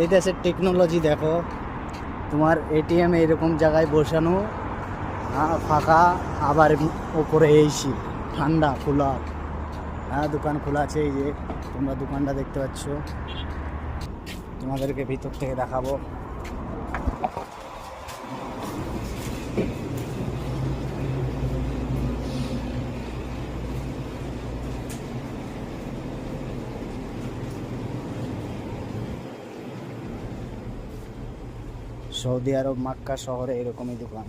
এই দেশের টেকনোলজি দেখো, তোমার এটিএম এরকম জায়গায় বসানো, ফাঁকা, আবার ওপরে এসি ঠান্ডা কুলার। হ্যাঁ, দোকান খোলা আছে। এই যে তোমরা দোকানটা দেখতে পাচ্ছ, তোমাদেরকে ভিতর থেকে দেখাবো। সৌদি আরব মক্কা শহরে এরকমই দোকান,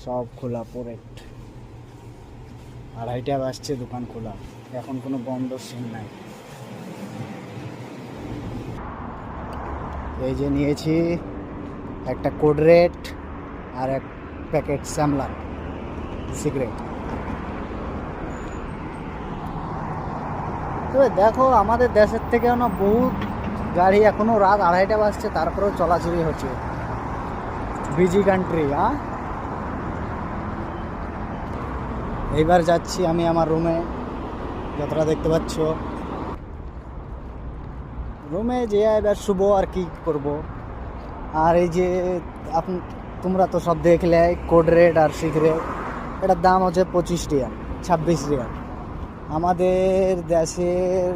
সব খোলা পোরেট। 2:30 বাজছে, দোকান খোলা, এখন কোনো বন্ধ সিন নাই। এই যে নিয়েছি একটা কোড রেড আর এক প্যাকেট শ্যামলা সিগারেট। তবে দেখো, আমাদের দেশের থেকেও না বহুত গাড়ি, এখনো রাত 2:30 বাজছে তারপরেও চলাচলি হচ্ছে। Busy country. এইবার যাচ্ছি আমি আমার রুমে, যতটা দেখতে পাচ্ছ। রুমে যে এবার শুভ আর কি করব। আর এই যে তোমরা তো সব দেখলে কোড রেড আর সিগারেট, এটার দাম হচ্ছে 25 রিয়াল, 26 রিয়াল। আমাদের দেশের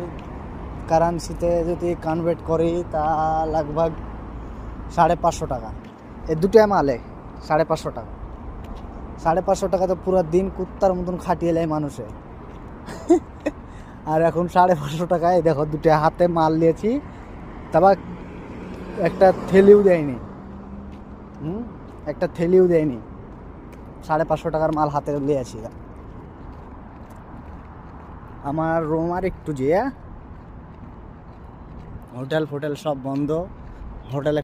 কারেন্সিতে যদি কনভার্ট করি তা লগভগ 550 টাকা। এই দুটোই মালে 550 টাকা। 550 টাকা তো পুরো দিন কুত্তার মতন খাটিয়ে নেয় মানুষে। আর এখন 550 টাকায় দেখো দুটো হাতে মাল নিয়েছি, তারপর একটা থেলিও দেয়নি। একটা থেলিও দেয়নি। 550 টাকার মাল হাতে নিয়েছি। আমার রুম আর একটু যে হোটেল ফোটেল সব বন্ধ। হোটেলে